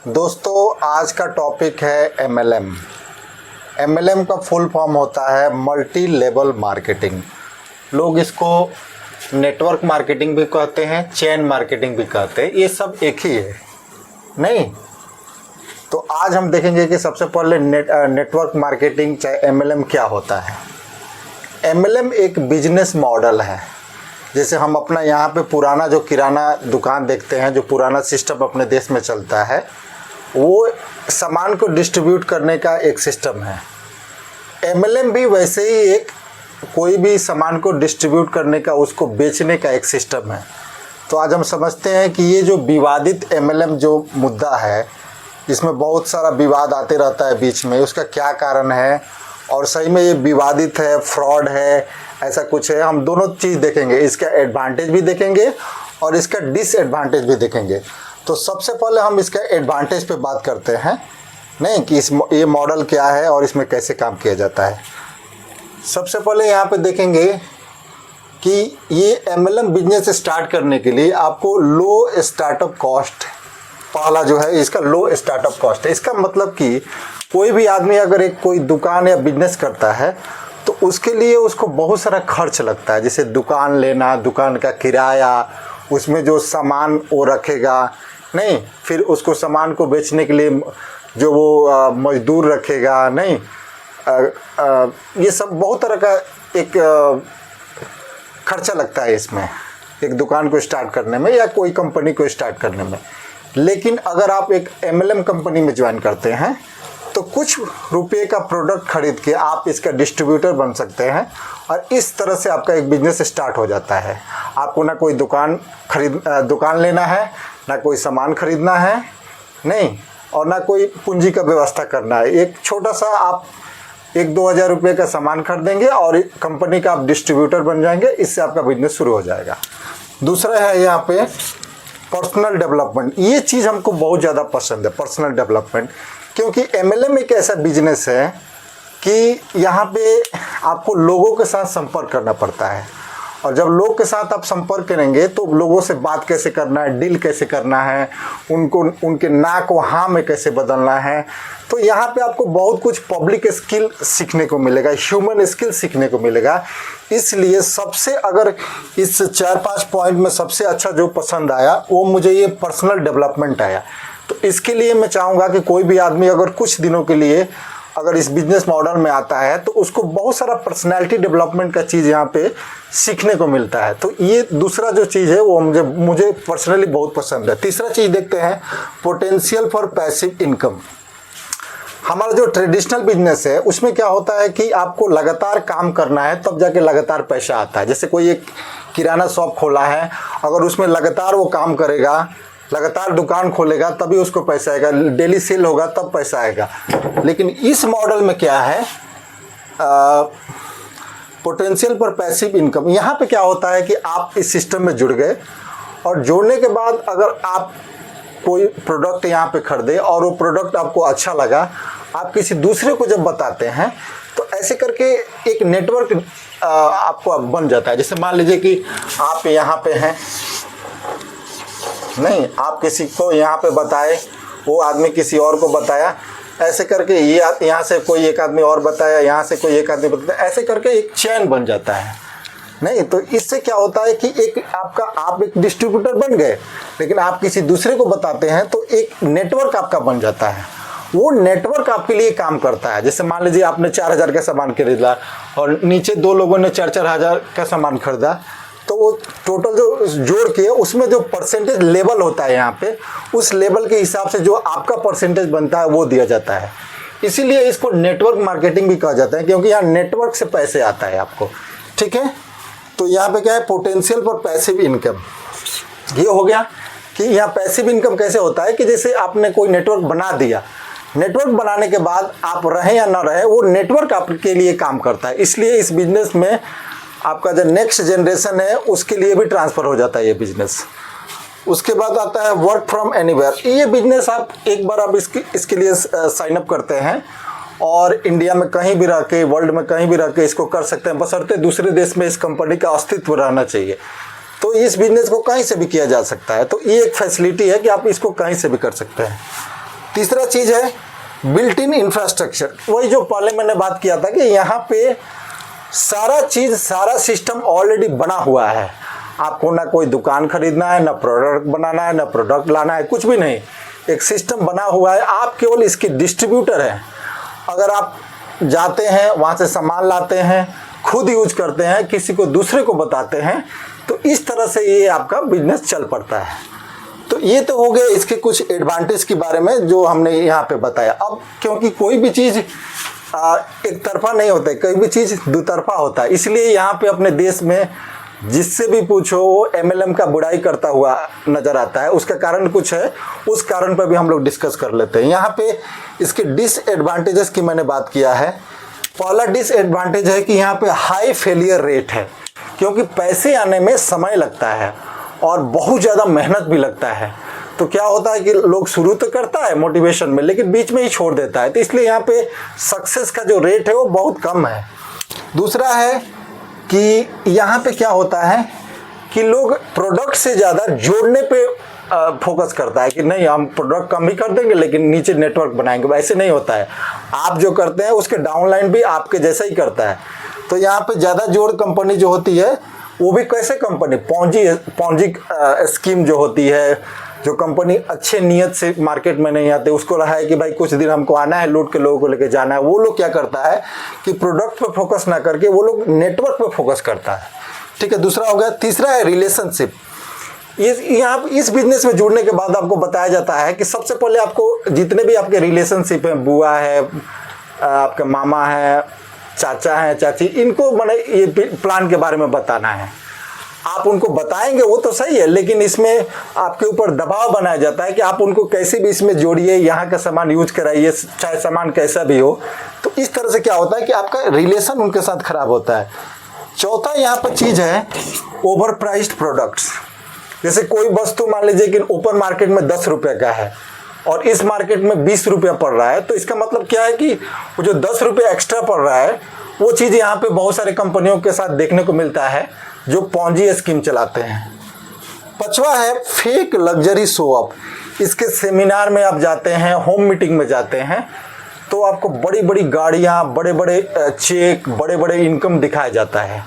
दोस्तों आज का टॉपिक है MLM। MLM का फुल फॉर्म होता है मल्टी लेवल मार्केटिंग। लोग इसको नेटवर्क मार्केटिंग भी कहते हैं, चेन मार्केटिंग भी कहते हैं, ये सब एक ही है नहीं। तो आज हम देखेंगे कि सबसे पहले नेटवर्क मार्केटिंग चाहे MLM क्या होता है। MLM एक बिजनेस मॉडल है। जैसे हम अपना यहाँ पे पुराना जो किराना दुकान देखते हैं, जो पुराना सिस्टम अपने देश में चलता है, वो सामान को डिस्ट्रीब्यूट करने का एक सिस्टम है। MLM भी वैसे ही एक कोई भी सामान को डिस्ट्रीब्यूट करने का, उसको बेचने का एक सिस्टम है। तो आज हम समझते हैं कि ये जो विवादित MLM जो मुद्दा है, जिसमें बहुत सारा विवाद आते रहता है बीच में, उसका क्या कारण है और सही में ये विवादित है, फ्रॉड है, ऐसा कुछ है। हम दोनों चीज़ देखेंगे, इसका एडवांटेज भी देखेंगे और इसका डिसएडवांटेज भी देखेंगे। तो सबसे पहले हम इसका एडवांटेज पे बात करते हैं, नहीं कि ये मॉडल क्या है और इसमें कैसे काम किया जाता है। सबसे पहले यहाँ पे देखेंगे कि ये MLM बिजनेस स्टार्ट करने के लिए आपको लो स्टार्टअप कॉस्ट, पहला जो है इसका लो स्टार्टअप कॉस्ट है। इसका मतलब कि कोई भी आदमी अगर एक कोई दुकान या बिजनेस करता है तो उसके लिए उसको बहुत सारा खर्च लगता है। जैसे दुकान लेना, दुकान का किराया, उसमें जो सामान वो रखेगा, नहीं, फिर उसको सामान को बेचने के लिए जो वो मजदूर रखेगा, नहीं, ये सब बहुत तरह का एक खर्चा लगता है इसमें, एक दुकान को स्टार्ट करने में या कोई कंपनी को स्टार्ट करने में। लेकिन अगर आप एक MLM कंपनी में ज्वाइन करते हैं तो कुछ रुपये का प्रोडक्ट खरीद के आप इसका डिस्ट्रीब्यूटर बन सकते हैं और इस तरह से आपका एक बिजनेस स्टार्ट हो जाता है। आपको ना कोई दुकान लेना है, ना कोई सामान खरीदना है, नहीं, और ना कोई पूंजी का व्यवस्था करना है। एक छोटा सा आप 1-2 हज़ार रुपये का सामान खरीदेंगे और कंपनी का आप डिस्ट्रीब्यूटर बन जाएंगे। इससे आपका बिजनेस शुरू हो जाएगा। दूसरा है यहाँ पे पर्सनल डेवलपमेंट। ये चीज़ हमको बहुत ज़्यादा पसंद है, पर्सनल डेवलपमेंट, क्योंकि MLM एक ऐसा बिजनेस है कि यहाँ पे आपको लोगों के साथ संपर्क करना पड़ता है। और जब लोग के साथ आप संपर्क करेंगे तो लोगों से बात कैसे करना है, डील कैसे करना है, उनके ना को हाँ में कैसे बदलना है। तो यहाँ पे आपको बहुत कुछ पब्लिक स्किल सीखने को मिलेगा, ह्यूमन स्किल सीखने को मिलेगा। इसलिए सबसे अगर इस 4-5 पॉइंट में सबसे अच्छा जो पसंद आया वो मुझे ये पर्सनल डेवलपमेंट आया। तो इसके लिए मैं चाहूँगा कि कोई भी आदमी अगर कुछ दिनों के लिए अगर इस बिजनेस मॉडल में आता है तो उसको बहुत सारा पर्सनैलिटी डेवलपमेंट का चीज़ यहाँ पे सीखने को मिलता है। तो ये दूसरा जो चीज़ है वो मुझे पर्सनली बहुत पसंद है। तीसरा चीज़ देखते हैं, पोटेंशियल फॉर पैसिव इनकम। हमारा जो ट्रेडिशनल बिजनेस है उसमें क्या होता है कि आपको लगातार काम करना है तब जाके लगातार पैसा आता है। जैसे कोई एक किराना शॉप खोला है, अगर उसमें लगातार वो काम करेगा, लगातार दुकान खोलेगा, तभी उसको पैसा आएगा, डेली सेल होगा तब पैसा आएगा। लेकिन इस मॉडल में क्या है, पोटेंशियल पर पैसिव इनकम। यहाँ पे क्या होता है कि आप इस सिस्टम में जुड़ गए और जुड़ने के बाद अगर आप कोई प्रोडक्ट यहाँ पे खरीदे और वो प्रोडक्ट आपको अच्छा लगा, आप किसी दूसरे को जब बताते हैं तो ऐसे करके एक नेटवर्क आपको बन जाता है। जैसे मान लीजिए कि आप यहाँ पे हैं, नहीं, आप किसी को यहाँ पे बताए, वो आदमी किसी और को बताया, ऐसे करके ये यहाँ से कोई एक आदमी और बताया, यहाँ से कोई एक आदमी बताया, ऐसे करके एक चैन बन जाता है। नहीं, तो इससे क्या होता है कि आप एक डिस्ट्रीब्यूटर बन गए, लेकिन आप किसी दूसरे को बताते हैं तो एक नेटवर्क आपका बन जाता है। वो नेटवर्क आपके लिए काम करता है। जैसे मान लीजिए आपने 4,000 का सामान खरीदा और नीचे 2 लोगों ने 4-4 हज़ार का सामान खरीदा, तो वो टोटल जो जोड़ के उसमें जो परसेंटेज लेवल होता है यहाँ पे, उस लेवल के हिसाब से जो आपका परसेंटेज बनता है वो दिया जाता है। इसीलिए इसको नेटवर्क मार्केटिंग भी कहा जाता है, क्योंकि यहाँ नेटवर्क से पैसे आता है आपको। ठीक है, तो यहाँ पे क्या है, पोटेंशियल फॉर पैसिव इनकम। ये हो गया कि यहाँ पैसिव इनकम कैसे होता है कि जैसे आपने कोई नेटवर्क बना दिया, नेटवर्क बनाने के बाद आप रहें या ना रहें, वो नेटवर्क आपके लिए काम करता है। इसलिए इस बिजनेस में आपका जो नेक्स्ट जनरेशन है उसके लिए भी ट्रांसफ़र हो जाता है ये बिजनेस। उसके बाद आता है वर्क फ्रॉम एनीवेयर। ये बिजनेस आप एक बार आप इसके लिए साइन अप करते हैं और इंडिया में कहीं भी रह के, वर्ल्ड में कहीं भी रह के इसको कर सकते हैं, बशर्ते दूसरे देश में इस कंपनी का अस्तित्व रहना चाहिए। तो इस बिज़नेस को कहीं से भी किया जा सकता है। तो ये एक फैसिलिटी है कि आप इसको कहीं से भी कर सकते हैं। तीसरा चीज़ है बिल्ट इन इंफ्रास्ट्रक्चर। वही जो पहले मैंने बात किया था कि यहाँ पे सारा चीज़, सारा सिस्टम ऑलरेडी बना हुआ है। आपको ना कोई दुकान खरीदना है, ना प्रोडक्ट बनाना है, ना प्रोडक्ट लाना है, कुछ भी नहीं। एक सिस्टम बना हुआ है, आप केवल इसके डिस्ट्रीब्यूटर हैं। अगर आप जाते हैं वहाँ से सामान लाते हैं, खुद यूज करते हैं, किसी को दूसरे को बताते हैं, तो इस तरह से ये आपका बिजनेस चल पड़ता है। तो ये तो हो गया इसके कुछ एडवांटेज के बारे में जो हमने यहाँ पे बताया। अब क्योंकि कोई भी चीज़ एक तरफा नहीं होता है, कोई भी चीज़ दो तरफा होता है, इसलिए यहाँ पे अपने देश में जिससे भी पूछो वो एमएलएम का बुराई करता हुआ नज़र आता है। उसका कारण कुछ है, उस कारण पर भी हम लोग डिस्कस कर लेते हैं। यहाँ पे इसके डिसएडवांटेजेस की मैंने बात किया है। पहला डिसएडवांटेज है कि यहाँ पे हाई फेलियर रेट है, क्योंकि पैसे आने में समय लगता है और बहुत ज़्यादा मेहनत भी लगता है। तो क्या होता है कि लोग शुरू तो करता है मोटिवेशन में, लेकिन बीच में ही छोड़ देता है। तो इसलिए यहाँ पे सक्सेस का जो रेट है वो बहुत कम है। दूसरा है कि यहाँ पे क्या होता है कि लोग प्रोडक्ट से ज़्यादा जोड़ने पे फोकस करता है कि नहीं हम प्रोडक्ट कम ही कर देंगे लेकिन नीचे नेटवर्क बनाएंगे। वैसे नहीं होता है। आप जो करते हैं उसके डाउनलाइन भी आपके जैसा ही करता है। तो यहाँ पे ज़्यादा जोड़ कंपनी जो होती है वो भी कैसे कंपनी पॉन्जी स्कीम जो होती है, जो कंपनी अच्छे नियत से मार्केट में नहीं आते, उसको रहा है कि भाई कुछ दिन हमको आना है, लूट के लोगों को लेके जाना है। वो लोग क्या करता है कि प्रोडक्ट पे फोकस ना करके वो लोग नेटवर्क पे फोकस करता है। ठीक है, दूसरा हो गया। तीसरा है रिलेशनशिप। यहाँ इस बिजनेस में जुड़ने के बाद आपको बताया जाता है कि सबसे पहले आपको जितने भी आपके रिलेशनशिप हैं, बुआ है, आपके मामा है, चाचा है, चाची, इनको मैंने ये प्लान के बारे में बताना है। आप उनको बताएंगे वो तो सही है, लेकिन इसमें आपके ऊपर दबाव बनाया जाता है कि आप उनको कैसे भी इसमें जोड़िए, यहाँ का सामान यूज कराइए, चाहे सामान कैसा भी हो। तो इस तरह से क्या होता है कि आपका रिलेशन उनके साथ खराब होता है। चौथा यहाँ पर चीज़ है ओवर प्राइस्ड प्रोडक्ट्स। जैसे कोई वस्तु मान लीजिए कि ओपन मार्केट में 10 रुपये का है और इस मार्केट में 20 रुपया पड़ रहा है, तो इसका मतलब क्या है कि वो जो 10 रुपये एक्स्ट्रा पड़ रहा है वो चीज़ यहाँ पे बहुत सारे कंपनियों के साथ देखने को मिलता है जो पॉन्जी स्कीम चलाते हैं। पांचवा है फेक लग्जरी शो ऑफ। इसके सेमिनार में आप जाते हैं, होम मीटिंग में जाते हैं, तो आपको बड़ी बड़ी गाड़ियाँ, बड़े बड़े चेक, बड़े बड़े इनकम दिखाया जाता है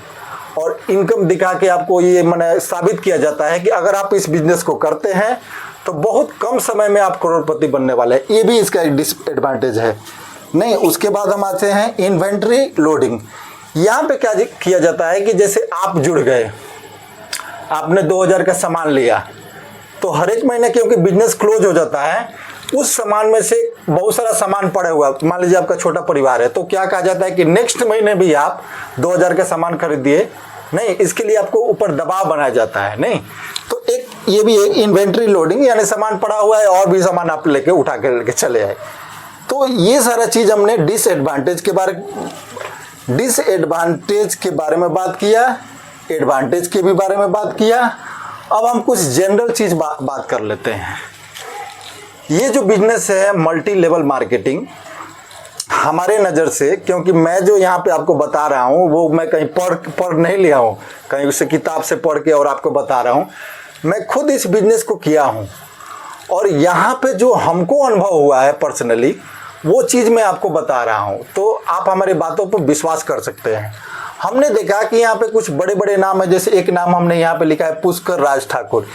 और इनकम दिखा के आपको ये माने साबित किया जाता है कि अगर आप इस बिजनेस को करते हैं तो बहुत कम समय में आप करोड़पति बनने वाले हैं। ये भी इसका एक डिसएडवांटेज है। नहीं, उसके बाद हम आते हैं इन्वेंट्री लोडिंग। यहाँ पे क्या किया जाता है कि जैसे आप जुड़ गए, आपने 2000 का सामान लिया, तो हर एक महीने क्योंकि बिजनेस क्लोज हो जाता है, उस सामान में से बहुत सारा सामान पड़ा हुआ, मान लीजिए आपका छोटा परिवार है, तो क्या कहा जाता है कि नेक्स्ट महीने भी आप 2000 का सामान खरीदिए। नहीं, इसके लिए आपको ऊपर दबाव बनाया जाता है। नहीं, तो एक ये भी एक इन्वेंट्री लोडिंग, यानी सामान पड़ा हुआ है और भी सामान आप लेके उठा के लेके चले आए। तो ये सारा चीज़ हमने डिसएडवांटेज के बारे में बात किया, एडवांटेज के भी बारे में बात किया। अब हम कुछ जनरल चीज़ बात कर लेते हैं। ये जो बिजनेस है मल्टी लेवल मार्केटिंग, हमारे नज़र से, क्योंकि मैं जो यहाँ पे आपको बता रहा हूँ वो मैं कहीं पढ़ नहीं लिया हूँ, कहीं उसे किताब से पढ़ के और आपको बता रहा हूँ, मैं खुद इस बिजनेस को किया हूँ और यहाँ पे जो हमको अनुभव हुआ है पर्सनली, वो चीज़ मैं आपको बता रहा हूँ। तो आप हमारे बातों पर विश्वास कर सकते हैं। हमने देखा कि यहाँ पे कुछ बड़े बड़े नाम है। जैसे एक नाम हमने यहाँ पे लिखा है पुष्कर राज ठाकुर।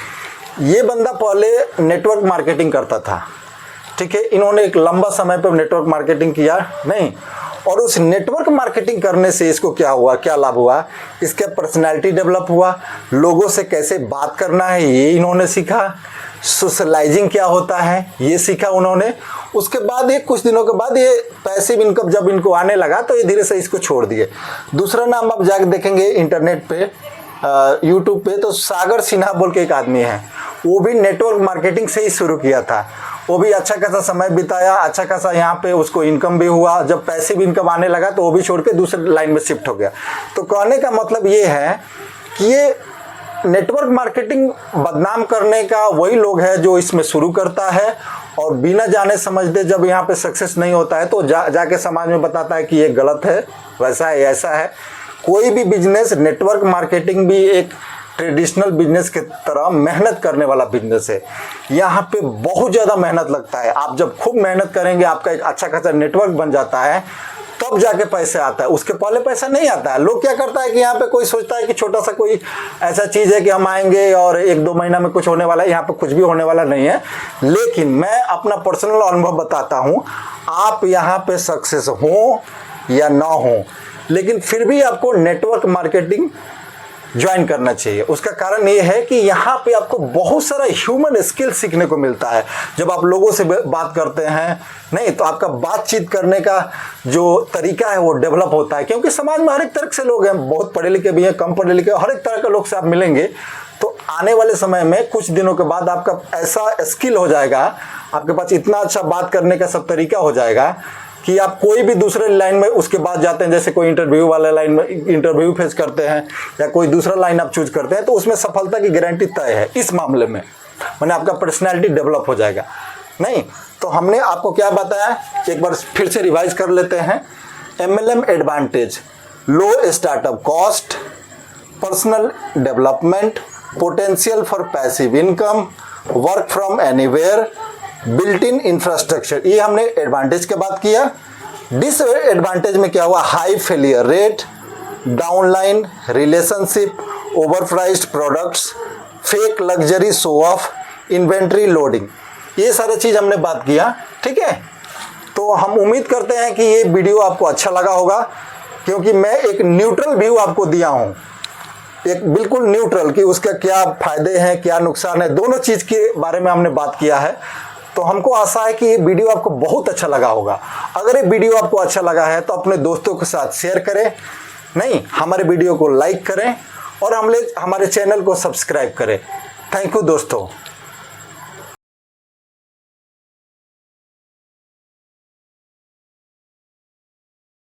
ये बंदा पहले नेटवर्क मार्केटिंग करता था। ठीक है, इन्होंने एक लंबा समय पर नेटवर्क मार्केटिंग किया नहीं, और उस नेटवर्क मार्केटिंग करने से इसको क्या हुआ, क्या लाभ हुआ, इसका पर्सनैलिटी डेवलप हुआ, लोगों से कैसे बात करना है ये इन्होंने सीखा, सोशलाइजिंग क्या होता है ये सीखा उन्होंने। उसके बाद ये कुछ दिनों के बाद ये पैसिव इनकम जब इनको आने लगा तो ये धीरे से इसको छोड़ दिए। दूसरा नाम आप जाकर देखेंगे इंटरनेट पे, यूट्यूब पे, तो सागर सिन्हा बोल के एक आदमी है, वो भी नेटवर्क मार्केटिंग से ही शुरू किया था। वो भी अच्छा खासा समय बिताया, अच्छा खासा यहाँ पे उसको इनकम भी हुआ। जब पैसिव इनकम आने लगा तो वो भी छोड़ के दूसरे लाइन में शिफ्ट हो गया। तो कहने का मतलब ये है कि ये नेटवर्क मार्केटिंग बदनाम करने का वही लोग है जो इसमें शुरू करता है और बिना जाने समझते जब यहाँ पे सक्सेस नहीं होता है तो जाके समाज में बताता है कि ये गलत है, वैसा है, ऐसा है। कोई भी बिजनेस, नेटवर्क मार्केटिंग भी एक ट्रेडिशनल बिजनेस की तरह मेहनत करने वाला बिजनेस है। यहाँ पे बहुत ज़्यादा मेहनत लगता है। आप जब खूब मेहनत करेंगे, आपका एक अच्छा खासा नेटवर्क बन जाता है, तब जाके पैसे आता है, उसके पहले पैसा नहीं आता है। लोग क्या करता है कि यहाँ पे कोई सोचता है कि छोटा सा कोई ऐसा चीज़ है कि हम आएंगे और 1-2 महीना में कुछ होने वाला है। यहाँ पे कुछ भी होने वाला नहीं है। लेकिन मैं अपना पर्सनल अनुभव बताता हूँ, आप यहाँ पे सक्सेस हो या ना हो, लेकिन फिर भी आपको नेटवर्क मार्केटिंग ज्वाइन करना चाहिए। उसका कारण ये है कि यहाँ पे आपको बहुत सारा ह्यूमन स्किल सीखने को मिलता है। जब आप लोगों से बात करते हैं नहीं, तो आपका बातचीत करने का जो तरीका है वो डेवलप होता है, क्योंकि समाज में हर एक तरह से लोग हैं, बहुत पढ़े लिखे भी हैं, कम पढ़े लिखे, हर एक तरह के लोग से आप मिलेंगे। तो आने वाले समय में कुछ दिनों के बाद आपका ऐसा स्किल हो जाएगा, आपके पास इतना अच्छा बात करने का सब तरीका हो जाएगा कि आप कोई भी दूसरे लाइन में उसके बाद जाते हैं, जैसे कोई इंटरव्यू वाले लाइन में इंटरव्यू फेस करते हैं या कोई दूसरा लाइन आप चूज करते हैं, तो उसमें सफलता की गारंटी तय है। इस मामले में मैंने आपका पर्सनैलिटी डेवलप हो जाएगा। नहीं तो हमने आपको क्या बताया, एक बार फिर से रिवाइज कर लेते हैं। MLM advantage: low startup cost, personal development, potential for passive income, work from anywhere, built in infrastructure. ये हमने एडवांटेज के बात किया। डिसएडवांटेज में क्या हुआ, high failure rate, downline relationship, overpriced products, fake luxury show off, inventory loading, ये सारी चीज़ हमने बात किया। ठीक है, तो हम उम्मीद करते हैं कि ये वीडियो आपको अच्छा लगा होगा, क्योंकि मैं एक न्यूट्रल व्यू आपको दिया हूँ, एक बिल्कुल न्यूट्रल, कि उसका क्या फ़ायदे हैं क्या नुकसान है, दोनों चीज़ के बारे में हमने बात किया है। तो हमको आशा है कि ये वीडियो आपको बहुत अच्छा लगा होगा। अगर ये वीडियो आपको अच्छा लगा है तो अपने दोस्तों के साथ शेयर करें, नहीं हमारे वीडियो को लाइक करें और हमारे चैनल को सब्सक्राइब करें। थैंक यू दोस्तों।